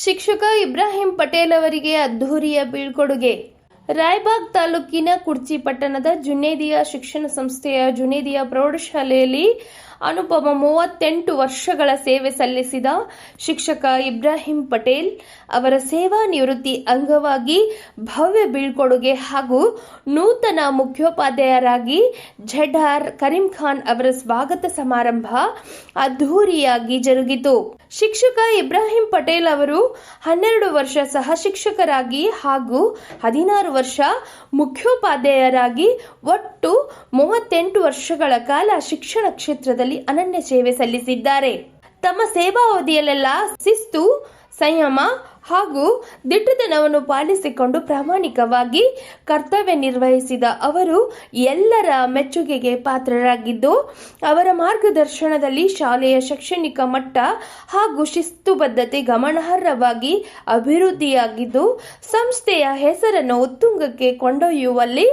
ಶಿಕ್ಷಕ ಇಬ್ರಾಹಿಂ ಪಟೇಲ್ ಅವರಿಗೆ ಅದ್ಧೂರಿಯ ಬೀಳ್ಕೊಡುಗೆ. ರಾಯಬಾಗ್ ತಾಲೂಕಿನ ಕುಡ್ಚಿ ಪಟ್ಟಣದ ಜುನೇದಿಯಾ ಶಿಕ್ಷಣ ಸಂಸ್ಥೆಯ ಜುನೇದಿಯಾ ಪ್ರೌಢಶಾಲೆಯಲ್ಲಿ ಅನುಪಮ 38 ವರ್ಷಗಳ ಸೇವೆ ಸಲ್ಲಿಸಿದ ಶಿಕ್ಷಕ ಇಬ್ರಾಹಿಂ ಪಟೇಲ್ ಅವರ ಸೇವಾ ನಿವೃತ್ತಿ ಅಂಗವಾಗಿ ಭವ್ಯ ಬೀಳ್ಕೊಡುಗೆ ಹಾಗೂ ನೂತನ ಮುಖ್ಯೋಪಾಧ್ಯಾಯರಾಗಿ ಝೆಡ್ಆರ್ ಕರೀಂ ಖಾನ್ ಅವರ ಸ್ವಾಗತ ಸಮಾರಂಭ ಅದ್ಧೂರಿಯಾಗಿ ಜರುಗಿತು. ಶಿಕ್ಷಕ ಇಬ್ರಾಹಿಂ ಪಟೇಲ್ ಅವರು 12 ವರ್ಷ ಸಹ ಶಿಕ್ಷಕರಾಗಿ ಹಾಗೂ 16 ವರ್ಷ ಮುಖ್ಯೋಪಾಧ್ಯಾಯರಾಗಿ ಒಟ್ಟು 38 ವರ್ಷಗಳ ಕಾಲ ಶಿಕ್ಷಣ ಕ್ಷೇತ್ರದಲ್ಲಿ ಅನನ್ಯ ಸೇವೆ ಸಲ್ಲಿಸಿದ್ದಾರೆ. ತಮ್ಮ ಸೇವಾವಧಿಯಲ್ಲೆಲ್ಲ ಶಿಸ್ತು, ಸಂಯಮ ಹಾಗೂ ದಿಟ್ಟತನವನ್ನು ಪಾಲಿಸಿಕೊಂಡು ಪ್ರಾಮಾಣಿಕವಾಗಿ ಕರ್ತವ್ಯ ನಿರ್ವಹಿಸಿದ ಅವರು ಎಲ್ಲರ ಮೆಚ್ಚುಗೆಗೆ ಪಾತ್ರರಾಗಿದ್ದು, ಅವರ ಮಾರ್ಗದರ್ಶನದಲ್ಲಿ ಶಾಲೆಯ ಶೈಕ್ಷಣಿಕ ಮಟ್ಟ ಹಾಗೂ ಶಿಸ್ತುಬದ್ಧತೆ ಗಮನಾರ್ಹವಾಗಿ ಅಭಿವೃದ್ಧಿಯಾಗಿದ್ದು, ಸಂಸ್ಥೆಯ ಹೆಸರನ್ನು ಉತ್ತುಂಗಕ್ಕೆ ಕೊಂಡೊಯ್ಯುವಲ್ಲಿ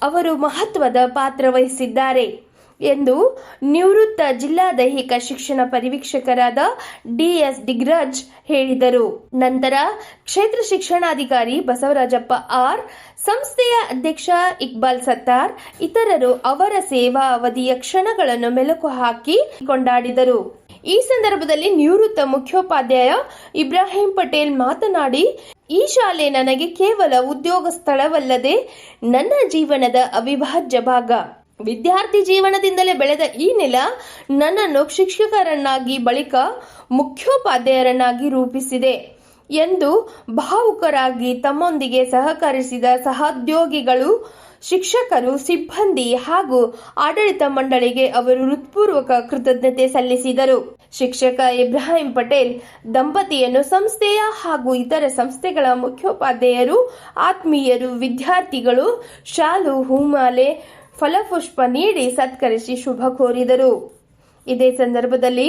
ಅವರು ಮಹತ್ವದ ಪಾತ್ರ ವಹಿಸಿದ್ದಾರೆ ಎಂದು ನಿವೃತ್ತ ಜಿಲ್ಲಾ ದೈಹಿಕ ಶಿಕ್ಷಣ ಪರಿವೀಕ್ಷಕರಾದ ಡಿಎಸ್ ಡಿಗ್ರಾಜ್ ಹೇಳಿದರು. ನಂತರ ಕ್ಷೇತ್ರ ಶಿಕ್ಷಣಾಧಿಕಾರಿ ಬಸವರಾಜಪ್ಪ ಆರ್, ಸಂಸ್ಥೆಯ ಅಧ್ಯಕ್ಷ ಇಕ್ಬಾಲ್ ಸತ್ತಾರ್ ಇತರರು ಅವರ ಸೇವಾ ಅವಧಿಯ ಕ್ಷಣಗಳನ್ನು ಮೆಲುಕು ಹಾಕಿ ಕೊಂಡಾಡಿದರು. ಈ ಸಂದರ್ಭದಲ್ಲಿ ನಿವೃತ್ತ ಮುಖ್ಯೋಪಾಧ್ಯಾಯ ಇಬ್ರಾಹಿಂ ಪಟೇಲ್ ಮಾತನಾಡಿ, ಈ ಶಾಲೆ ನನಗೆ ಕೇವಲ ಉದ್ಯೋಗ ಸ್ಥಳವಲ್ಲದೆ ನನ್ನ ಜೀವನದ ಅವಿಭಾಜ್ಯ ಭಾಗ. ವಿದ್ಯಾರ್ಥಿ ಜೀವನದಿಂದಲೇ ಬೆಳೆದ ಈ ನೆಲ ನನ್ನನ್ನು ಶಿಕ್ಷಕರನ್ನಾಗಿ ಬಳಿಕ ಮುಖ್ಯೋಪಾಧ್ಯಾಯರನ್ನಾಗಿ ರೂಪಿಸಿದೆ ಎಂದು ಭಾವುಕರಾಗಿ ತಮ್ಮೊಂದಿಗೆ ಸಹಕರಿಸಿದ ಸಹೋದ್ಯೋಗಿಗಳು, ಶಿಕ್ಷಕರು, ಸಿಬ್ಬಂದಿ ಹಾಗೂ ಆಡಳಿತ ಮಂಡಳಿಗೆ ಅವರು ಹೃತ್ಪೂರ್ವಕ ಕೃತಜ್ಞತೆ ಸಲ್ಲಿಸಿದರು. ಶಿಕ್ಷಕ ಇಬ್ರಾಹಿಂ ಪಟೇಲ್ ದಂಪತಿಯನ್ನು ಸಂಸ್ಥೆಯ ಹಾಗೂ ಇತರ ಸಂಸ್ಥೆಗಳ ಮುಖ್ಯೋಪಾಧ್ಯಾಯರು, ಆತ್ಮೀಯರು, ವಿದ್ಯಾರ್ಥಿಗಳು ಶಾಲು, ಹೂಮಾಲೆ, ಫಲಪುಷ್ಪ ನೀಡಿ ಸತ್ಕರಿಸಿ ಶುಭ ಕೋರಿದರು. ಇದೇ ಸಂದರ್ಭದಲ್ಲಿ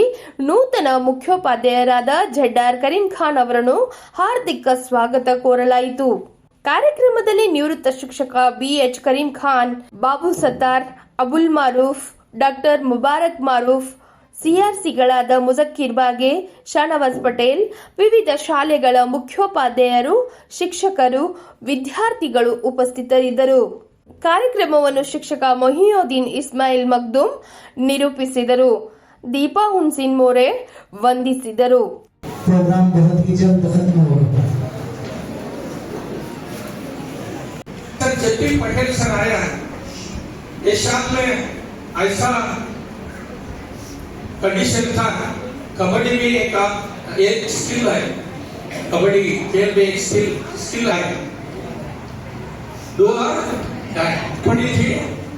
ನೂತನ ಮುಖ್ಯೋಪಾಧ್ಯಾಯರಾದ ಝೆಡ್ಆರ್ ಕರೀಂ ಖಾನ್ ಅವರನ್ನು ಹಾರ್ದಿಕ ಸ್ವಾಗತ ಕೋರಲಾಯಿತು. ಕಾರ್ಯಕ್ರಮದಲ್ಲಿ ನಿವೃತ್ತ ಶಿಕ್ಷಕ ಬಿಎಚ್ ಕರೀಂ ಖಾನ್, ಬಾಬು ಸತ್ತಾರ್, ಅಬುಲ್ ಮಾರೂಫ್, ಡಾಕ್ಟರ್ ಮುಬಾರಕ್ ಮಾರೂಫ್, ಸಿಆರ್ಸಿಗಳಾದ ಮುಜಕ್ಕಿರ್ ಬಾಗೆ, ಶಾನವಾಜ್ ಪಟೇಲ್, ವಿವಿಧ ಶಾಲೆಗಳ ಮುಖ್ಯೋಪಾಧ್ಯಾಯರು, ಶಿಕ್ಷಕರು, ವಿದ್ಯಾರ್ಥಿಗಳು ಉಪಸ್ಥಿತರಿದ್ದರು. ಕಾರ್ಯಕ್ರಮವನ್ನು ಶಿಕ್ಷಕ ಮೊಹಿಯುದ್ದೀನ್ ಇಸ್ಮಾಯಿಲ್ ಮಗ್ದುಮ್ ನಿರೂಪಿಸಿದರು. ದೀಪಾ ಹುನ್ಸಿನ್ ಮೋರೆ ವಂದಿಸಿದರು. प्रोग्राम बहुत ही जल्द खत्म होगा. जब भी पटेल सर आया इस साल में ऐसा कंडीशन था, कबड्डी भी एक स्किल है, कबड्डी खेल में एक स्किल है.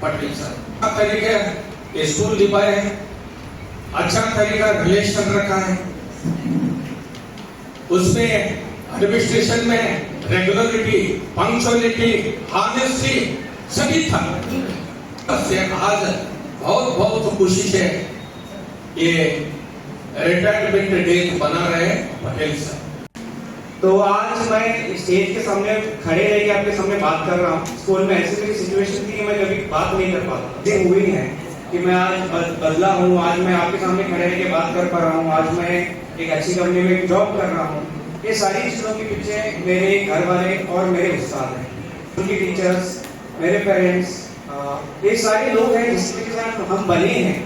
पटेल सर तरीके स्कूल निभाए, अच्छा तरीका रिलेशन रखा है, उसमें एडमिनिस्ट्रेशन में रेगुलरिटी, पंक्चुअलिटी, ऑनेस्टी सभी था. आज बहुत खुशी से ये रिटायरमेंट डे बना रहे पटेल सर. तो आज मैं स्टेज के सामने खड़े रह के आपके सामने बात कर रहा हूँ. स्कूल में ऐसी मेरी सिचुएशन थी कि मैं कभी बात नहीं कर पाता. ये हुई है कि मैं आज बदला हूँ, आज मैं आपके सामने खड़े रह के बात कर पा रहा हूँ, आज मैं एक अच्छी कंपनी में जॉब कर रहा हूँ. ये सारी चीजों के पीछे मेरे घर वाले और मेरे उस्ताद हैं, उनके टीचर्स, मेरे पेरेंट्स, ये सारे लोग हैं जिसके साथ हम बने हैं.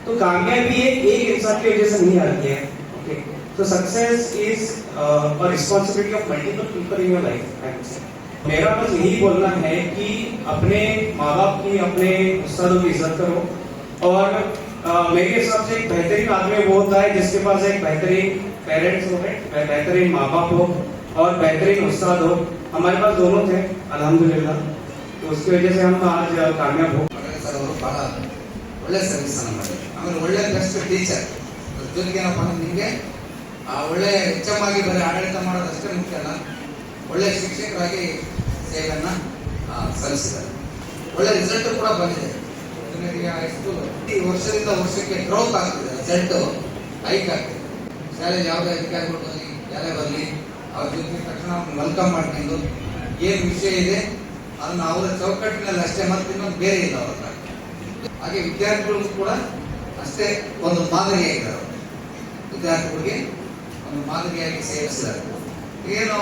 तो कामयाबी एक इंसान की वजह से नहीं आती है. Okay, so success is a responsibility of multiple people in your life. मेरा बस यही बोलना है कि अपने माँ बाप की, अपने उस्तादों की इज्जत करो. और मेरे हिसाब से एक बेहतरीन आदमी वो होता है जिसके पास एक बेहतरीन पेरेंट्स हो, बेहतरीन माँ बाप हो और बेहतरीन उस्ताद हो. हमारे पास दोनों थे अल्हम्दुलिल्लाह. तो उसकी वजह से हम आज कामयाब हो. ಒಳ್ಳೆ ಸರ್ವಿಸ್ ಮಾಡಿದ್ರು. ಆಮೇಲೆ ಒಳ್ಳೆ ಬೆಸ್ಟ್ ಟೀಚರ್. ಜೊತೆಗೆ ಏನಪ್ಪ ಅಂದ್ರೆ ನಿಮಗೆ ಒಳ್ಳೆ ಎಚ್ಎಂ ಆಗಿ ಬರೀ ಆಡಳಿತ ಮಾಡೋದಷ್ಟೇ ಮುಖ್ಯ ಅಲ್ಲ, ಒಳ್ಳೆ ಶಿಕ್ಷಕರಾಗಿ ಸೇವೆಯನ್ನ ಸಲ್ಲಿಸಿದ್ದಾರೆ. ಒಳ್ಳೆ ರಿಸಲ್ಟ್ ಕೂಡ ಬಂದಿದೆ. ಈ ವರ್ಷದಿಂದ ವರ್ಷಕ್ಕೆ ಗ್ರೋತ್ ಆಗ್ತಿದೆ, ರಿಸಲ್ಟ್ ಹೈಕ್ ಆಗ್ತಿದೆ. ಶಾಲೆಯಲ್ಲಿ ಯಾವುದೇ ಅಧಿಕಾರಿಗಳು ಬರಲಿ, ಯಾರೇ ಬರಲಿ, ಅವ್ರ ಜೊತೆ ತಕ್ಷಣ ವೆಲ್ಕಮ್ ಮಾಡ್ಕೊಂಡು ಏನು ವಿಷಯ ಇದೆ ಅದನ್ನ ಅವರ ಚೌಕಟ್ಟಿನಲ್ಲಿ ಅಷ್ಟೇ, ಮತ್ತೆ ಇನ್ನೊಂದು ಬೇರೆ ಇಲ್ಲ ಅವ್ರ ಹತ್ರ. ಹಾಗೆ ವಿದ್ಯಾರ್ಥಿಗಳು ಕೂಡ ಅಷ್ಟೇ ಒಂದು ಮಾದರಿಯಾಗಿದ್ದಾರೆ. ವಿದ್ಯಾರ್ಥಿಗಳಿಗೆ ಒಂದು ಮಾದರಿಯಾಗಿ ಸೇವಿಸಿದ್ದಾರೆ. ಏನು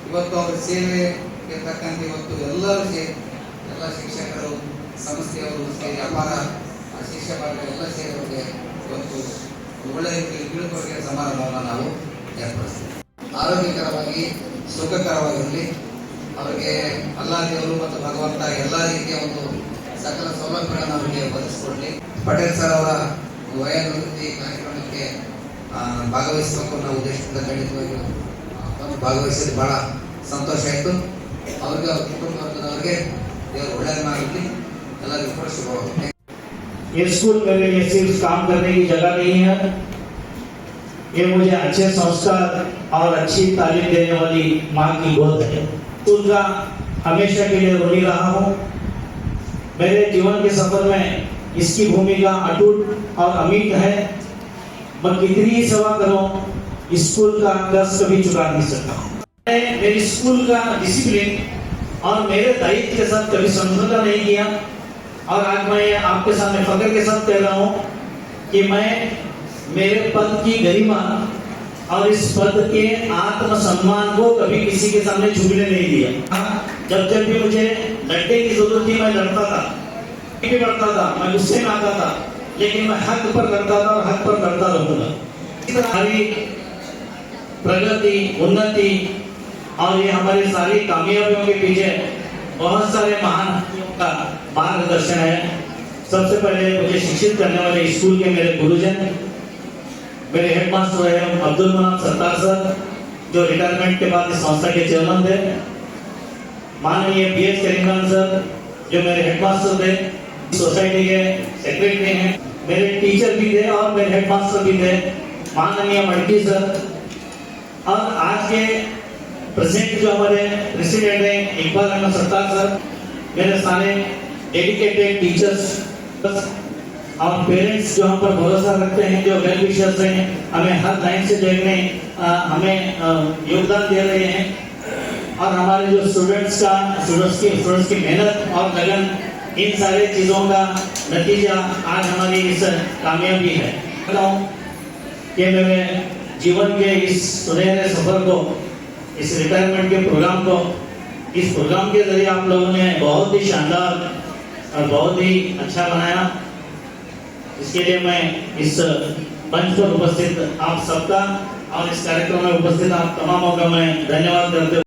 ಇವತ್ತು ಅವರ ಸೇವೆಗೆ ತಕ್ಕಂತೆ ಇವತ್ತು ಎಲ್ಲರೂ ಸೇರಿ ಎಲ್ಲ ಶಿಕ್ಷಕರು ಸಂಸ್ಥೆಯವರು ಸೇರಿ ಅಪಾರ ಶಿಕ್ಷಕರು ಎಲ್ಲ ಸೇರಿಗಳಿಗೆ ಇವತ್ತು ಒಳ್ಳೆಯ ರೀತಿಯಲ್ಲಿ ಬೀಳ್ಕೊಡುಗೆ ಸಮಾರಂಭವನ್ನು ನಾವು ಏರ್ಪಡಿಸ್ತೀವಿ. ಆರೋಗ್ಯಕರವಾಗಿ ಸುಖಕರವಾಗಿರಲಿ, ಅವರಿಗೆ ಅಲ್ಲಾ ದೇವರು ಮತ್ತು ಭಗವಂತ ಎಲ್ಲ ರೀತಿಯ ಒಂದು ಸಕಲ ಸೌಲಭ್ಯಗಳನ್ನು ಅವರಿಗೆ ಒದಗಿಸಿಕೊಡಲಿ. ಪಟೇಲ್ ಸರ್ ಅವರ ವಯೋನಿವೃತ್ತಿ ಕಾರ್ಯಕ್ರಮಕ್ಕೆ ಭಾಗವಹಿಸಬೇಕು ಅನ್ನೋ ಉದ್ದೇಶದಿಂದ ಖಂಡಿತವಾಗಿ ಬಂದು ಭಾಗವಹಿಸಿದ್ದು ಬಹಳ ಸಂತೋಷ ಆಯಿತು. ಅವ್ರಿಗೆ ಅವ್ರ ಕುಟುಂಬ ವರ್ಗದವರಿಗೆ ದೇವರು ಒಳ್ಳೆಯದಾಗಲಿ, ಎಲ್ಲರಿಗೂ ಕೂಡ ಶುಭವಾಗುತ್ತೆ. ये स्कूल मेरे लिए सिर्फ काम करने की जगह नहीं है, ये मुझे अच्छे संस्कार और अच्छी तालीम देने वाली माँ की गोद है। स्कूल का हमेशा के लिए ऋणी रहा हूँ। मेरे जीवन के सफर में इसकी भूमिका अटूट और अमिट है। मैं कितनी ही सेवा करूं, स्कूल का कर्ज कभी चुका नहीं सकता। मैं मेरी स्कूल का डिसिप्लिन और मेरे दायित्व के साथ कभी समझौता नहीं किया, और आज मैं आपके सामने फख्र के साथ कह रहा हूं कि मैं मेरे पद की गरिमा और इस पद के आत्मसम्मान को कभी किसी के सामने झुकने नहीं दिया। जब जब भी मुझे लड़ने की जरूरत थी मैं लड़ता था, लड़ता था, मैं गुस्से में आता था, लेकिन मैं हक पर लड़ता था और हक पर लड़ता रहूंगा। इस तरह हमारी प्रगति, उन्नति और ये हमारी सारी कामयाबियों के पीछे बहुत सारे महान हस्तियों का मार्गदर्शन है। सबसे पहले मुझे शिक्षित करने वाले स्कूल के मेरे गुरुजन, मेरे हेडमास्टर है अब्दुल मनाफ सत्तार सर, जो रिटायरमेंट के बाद इस संस्था के चेयरमैन थे। माननीय BH करीमखान सर, जो मेरे हेडमास्टर थे, सोसाइटी के सेक्रेटरी हैं। मेरे टीचर भी थे और मेरे हेडमास्टर भी थे, माननीय मड़की सर। और आज के प्रेसिडेंट जो हमारे प्रेसिडेंट हैं इकबाल अहमद सत्तार सर, मेरे सारे डेडिकेटेड टीचर्स और पेरेंट्स जो हम पर भरोसा रखते हैं, जो वेल विशर्स हैं, हमें हर लाइन से देखने हमें योगदान दे रहे हैं। और हमारे जो स्टूडेंट्स की मेहनत और लगन, इन सारे चीजों का नतीजा आज हमारी इस कामयाबी है। कि मेरे जीवन के इस सुनहरे सफर को, इस रिटायरमेंट के प्रोग्राम को, इस प्रोग्राम के जरिए आप लोगों ने बहुत ही शानदार और बहुत ही अच्छा बनाया। इसके लिए मैं इस मंच पर उपस्थित आप सबका और इस कार्यक्रम में उपस्थित आप तमामों का मैं धन्यवाद करते